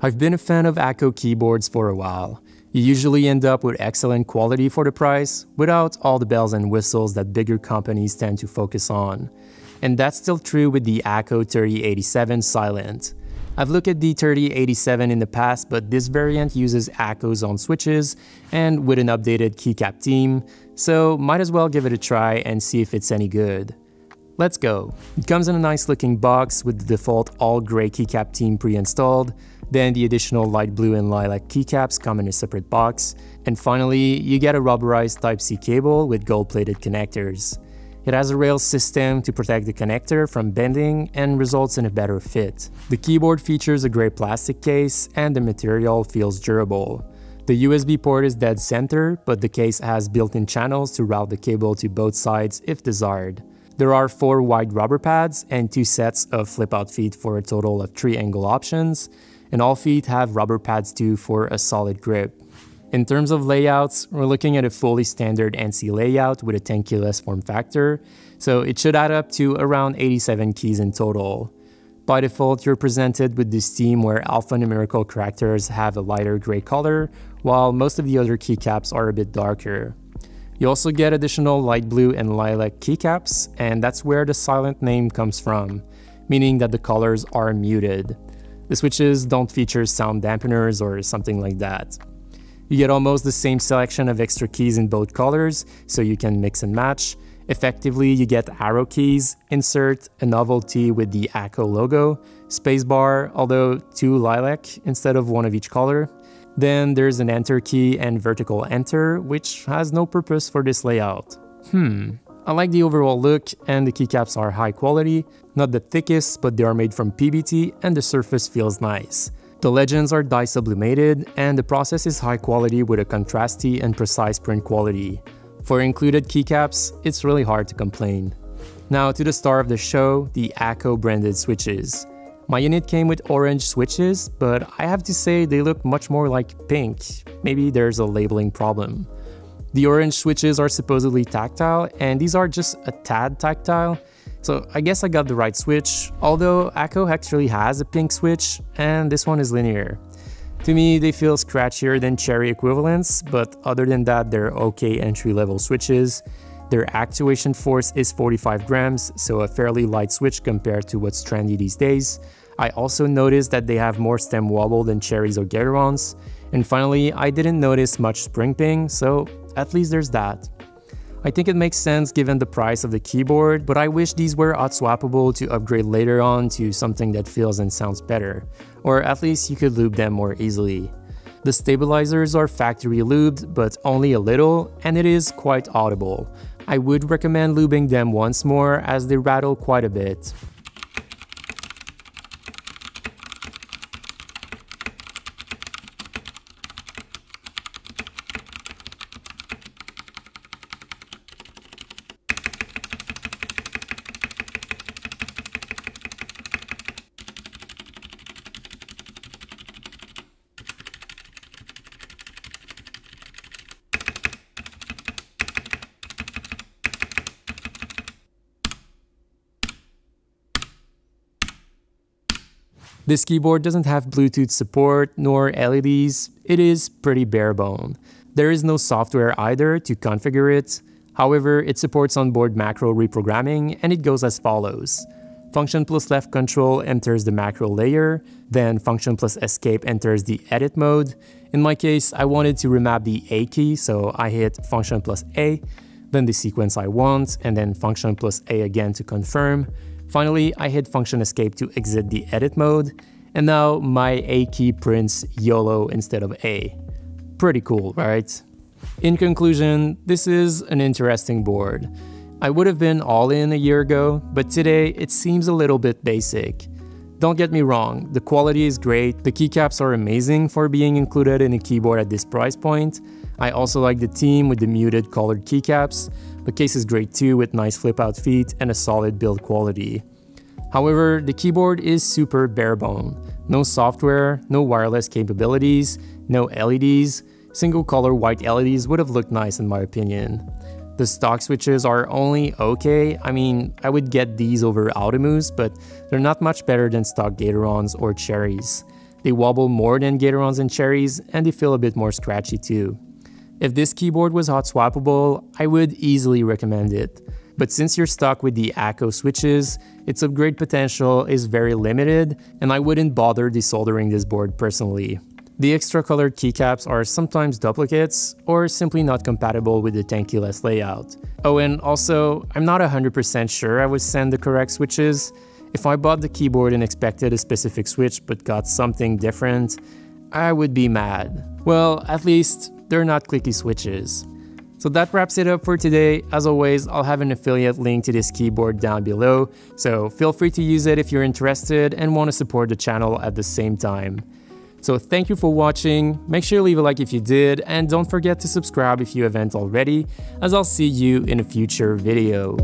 I've been a fan of Akko keyboards for a while. You usually end up with excellent quality for the price, without all the bells and whistles that bigger companies tend to focus on. And that's still true with the Akko 3087 Silent. I've looked at the 3087 in the past, but this variant uses Akko's own switches and with an updated keycap theme, so might as well give it a try and see if it's any good. Let's go. It comes in a nice looking box with the default all grey keycap theme pre-installed, then the additional light blue and lilac keycaps come in a separate box, and finally you get a rubberized Type-C cable with gold-plated connectors. It has a rail system to protect the connector from bending and results in a better fit. The keyboard features a grey plastic case and the material feels durable. The USB port is dead center, but the case has built-in channels to route the cable to both sides if desired. There are 4 wide rubber pads and 2 sets of flip-out feet for a total of 3 angle options, and all feet have rubber pads too for a solid grip. In terms of layouts, we're looking at a fully standard NC layout with a 10 keyless form factor, so it should add up to around 87 keys in total. By default, you're presented with this theme where alphanumerical characters have a lighter gray color, while most of the other keycaps are a bit darker. You also get additional light blue and lilac keycaps, and that's where the Silent name comes from, meaning that the colors are muted. The switches don't feature sound dampeners or something like that. You get almost the same selection of extra keys in both colors, so you can mix and match. Effectively, you get arrow keys, insert, a novelty with the Akko logo, spacebar, although 2 lilac instead of 1 of each color. Then there's an enter key and vertical enter, which has no purpose for this layout. I like the overall look, and the keycaps are high quality, not the thickest, but they are made from PBT and the surface feels nice. The legends are dye sublimated, and the process is high quality with a contrasty and precise print quality. For included keycaps, it's really hard to complain. Now to the star of the show, the Akko branded switches. My unit came with orange switches, but I have to say they look much more like pink. Maybe there's a labeling problem. The orange switches are supposedly tactile, and these are just a tad tactile. So I guess I got the right switch, although Akko actually has a pink switch, and this one is linear. To me, they feel scratchier than cherry equivalents, but other than that, they're okay entry-level switches. Their actuation force is 45 grams, so a fairly light switch compared to what's trendy these days. I also noticed that they have more stem wobble than cherries or Gatorons. And finally, I didn't notice much spring ping, so at least there's that. I think it makes sense given the price of the keyboard, but I wish these were hot swappable to upgrade later on to something that feels and sounds better, or at least you could lube them more easily. The stabilizers are factory lubed, but only a little, and it is quite audible. I would recommend lubing them once more as they rattle quite a bit. This keyboard doesn't have Bluetooth support nor LEDs, it is pretty bare bone. There is no software either to configure it, however it supports onboard macro reprogramming and it goes as follows. Function plus left control enters the macro layer, then function plus escape enters the edit mode. In my case, I wanted to remap the A key, so I hit function plus A, then the sequence I want, and then function plus A again to confirm. Finally, I hit function escape to exit the edit mode, and now my A key prints YOLO instead of A. Pretty cool, right? In conclusion, this is an interesting board. I would have been all in a year ago, but today it seems a little bit basic. Don't get me wrong, the quality is great, the keycaps are amazing for being included in a keyboard at this price point. I also like the theme with the muted colored keycaps. The case is great too with nice flip out feet and a solid build quality. However, the keyboard is super bare bone. No software, no wireless capabilities, no LEDs. Single color white LEDs would have looked nice in my opinion. The stock switches are only okay. I mean, I would get these over Automus, but they're not much better than stock Gatorons or Cherries. They wobble more than Gatorons and Cherries, and they feel a bit more scratchy too. If this keyboard was hot swappable, I would easily recommend it. But since you're stuck with the Akko switches, its upgrade potential is very limited, and I wouldn't bother desoldering this board personally. The extra colored keycaps are sometimes duplicates, or simply not compatible with the tanky-less layout. Oh, and also, I'm not 100% sure I would send the correct switches. If I bought the keyboard and expected a specific switch but got something different, I would be mad. Well, at least, they're not clicky switches. So that wraps it up for today. As always, I'll have an affiliate link to this keyboard down below, so feel free to use it if you're interested and want to support the channel at the same time. So thank you for watching, make sure to leave a like if you did, and don't forget to subscribe if you haven't already, as I'll see you in a future video.